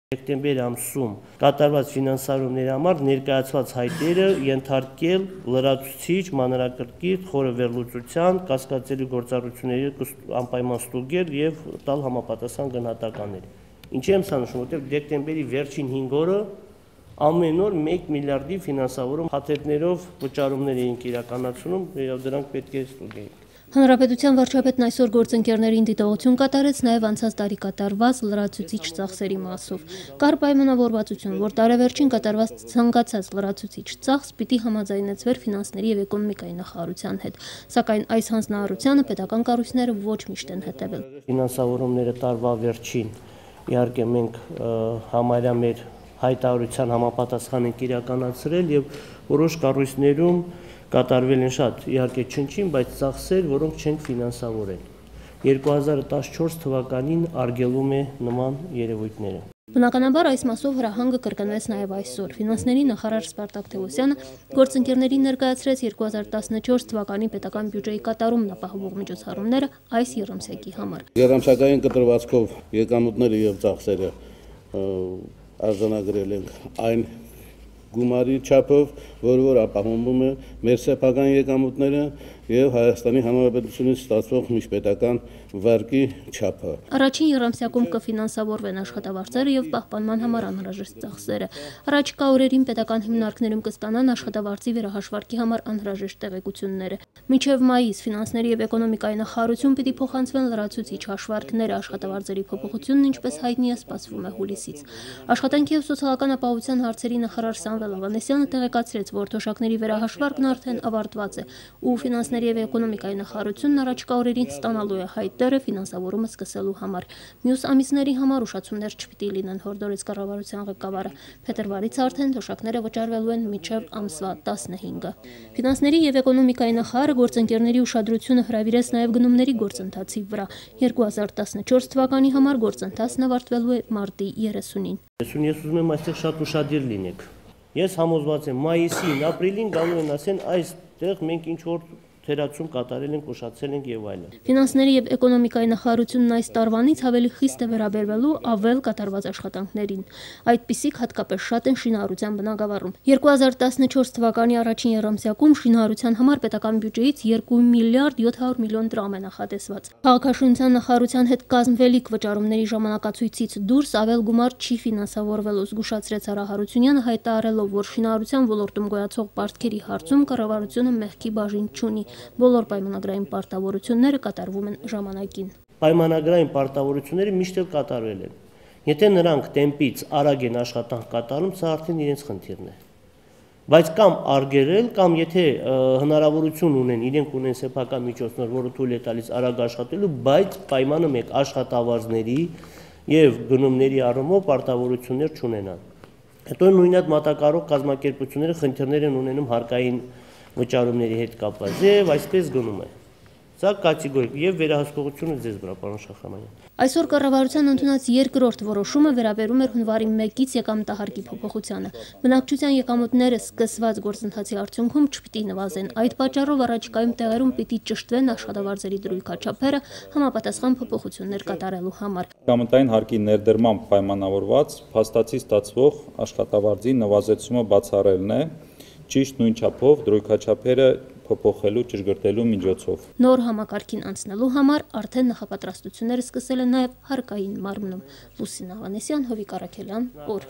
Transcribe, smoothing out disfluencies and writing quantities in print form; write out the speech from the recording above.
Դեկտեմբեր ամսում կատարված ֆինանսավորումների համար ներկայացված հայտերը ենթարկել լրացուցիչ, մանրակրկիտ, խորը վերլուծության, կասկածելի գործառույթների անպայման ստուգել եւ տալ համապատասխան գնահատականներ։ Ինչի եմ սա նշում, որտեղ դեկտեմբերի վերջին 5 օրը ամեն օր 1 միլիարդի ֆինանսավորում հաթեթներով վճարումներ էինք իրականացնում, եւ դրանք պետք է ստուգեինք։ Հանրապետության վարչապետն այսօր գործընկերներին դիտողություն կատարեց նաև անցած տարի կատարված լրացուցիչ ծախսերի մասով։ Կար պայմանավորվածություն, որ տարեվերջին կատարված ցանկացած լրացուցիչ ծախս պիտի համաձայնեցվեր ֆինանսների եւ էկոնոմիկայի նախարարության հետ, սակայն այս հանձնարարությանը պետական կառույցները ոչ միշտ են հետևել։ Ֆինանսավորումները տարվա վերջին իհարկե մենք համարյա մեր հայտարարության համապատասխան ենք իրականացրել եւ որոշ կառույցներում կատարվել են շատ իհարկե չնչին, բայց ծախսեր, որոնք չենք ֆինանսավորել։ 2014 թվականին արգելում է նման երևույթները։ Բնականաբար այս մասով հրահանգը կրկնվեց նաև այսօր։ Ֆինանսների նախարար Սպարտակ Թևոսյանը գործընկերներին ներկայացրեց 2014 թվականի պետական բյուջեի կատարումն ապահովող միջոցառումները այս եռամսյակի համար։ Եռամսյակային կտրվածքով եկամուտները եւ ծախսերը արձանագրել ենք այն գումարի չափով, որ ապահովում է մեր սեփական եկամուտները եւ Հայաստանի Հանրապետությունից ստացվող միջպետական վարկի չափը։ Առաջին եռամսյակում կֆինանսավորվեն աշխատավարձերը եւ պահպանման համար անհրաժեշտ ծախսերը։ Առաջիկա օրերին պետական հիմնարկներում կստանան աշխատավարձի վերահաշվարկի համար անհրաժեշտ տեղեկությունները։ Մինչև մայիս ֆինանսների եւ էկոնոմիկայի նախարարություն պիտի փոխանցվեն լրացուցիչ հաշվարկները, աշխատավարձերի փոփոխությունն ինչպես հայտնի է սպասվում է հուլիսից։ Աշխատանքի եւ սոցիալական ապահովության հարցերի նախարար Սամվել Ավանեսյանը տեղեկացրեց, որ թոշակների վերահաշվարկն արդեն ավարտված է ու ֆինանսների եւ էկոնոմիկայի նախարարությունն առաջիկա օրերին ստանալու է հայտերը ֆինանսավորումը սկսելու համար։ Մյուս ամիսների համար ուշացումներ չպիտի լինեն, հորդորեց կառավարության ղեկավարը։ Փետրվարից արդեն թոշակները վճարվելու են մինչև ամսվա 15-ը։ Ֆինանսների եւ էկոնոմիկայի նախարարը գործընկերների ուշադրությունը հրավիրեց նաեւ գնումների գործընթացի վրա։ 2014 թվականի համար գործընթացն ավարտվելու է մարտի 30-ին։ Ես ուզում եմ այստեղ շատ ուշադիր լինեք։ Ես համոզված եմ մայիսին, ապրիլին գալու են ասեն այստեղ մենք ինչ որ թերացում կատարել ենք, ուշացել ենք եւ այլն։ Ֆինանսների եւ էկոնոմիկայի նախարարությունն այս տարվանից ավելի խիստ է վերաբերվելու ավել կատարված աշխատանքներին։ Այդպիսիք հատկապես շատ են շինարարության բնագավառում։ 2014 թվականի առաջին եռամսյակում շինարարության համար պետական բյուջեից 2 միլիարդ 700 միլիոն դրամ է նախատեսված։ Քաղաքաշինության նախարարության հետ կազմվելիք վճարումների ժամանակացույցից դուրս ավել գումար չի ֆինանսավորվելու, զգուշացրեց Արա Հարությունյանը, հայտարարելով, որ շինարարության ոլորտում գոյացող պարտքերի հարցում կառավարությունը մեղքի բաժին չունի։ Բոլոր պայմանագրային պարտավորությունները կատարվում են ժամանակին։ Պայմանագրային պարտավորությունները միշտ էլ կատարվել են։ Եթե նրանք տեմպից արագ են աշխատանք կատարում, սա արդեն իրենց խնդիրն է։ Բայց կամ արգելել, կամ եթե հնարավորություն ունեն, իրենք ունեն սեփական միջոցներ, որը թույլ է տալիս արագ աշխատելու, բայց պայմանը մեկ աշխատավարձների եւ գնումների առումով պարտավորություններ չունենան։ Հետո նույն այդ մատակարարող կազմակերպությունները խնդիրներ են ունենում հարկային վճարումների հետ կապված եւ այսպես գնում է։ Սա կատեգորիկ եւ վերահսկողությունը ձեզ վրա, պարոն Շախամանյան։ Այսօր կառավարության ընդունած երկրորդ որոշումը վերաբերում էր հունվարի 1-ից եկամտահարկի փոփոխությանը։ Բնակչության եկամուտները սկսված գործընթացի արդյունքում չպիտի նվազեն։ Այդ պատճառով առաջիկայում տեղերում պիտի ճշտվեն աշխատավարձերի դրույքաչափերը համապատասխան փոփոխություններ կատարելու համար։ Եկամտային հարկի ներդրմամբ պայմանավորված փաստացի ստացվող աշխատավարձի նվազեցումը բացառելն է, ճիշտ նույն չափով դրույքաչափերը փոփոխելու ճշգրտելու միջոցով։ Նոր համակարգին անցնելու համար արդեն նախապատրաստությունները սկսել են նաև հարկային մարմնում։ Լուսինե Ավանեսյան, Հովիկ Առաքելյան, օր։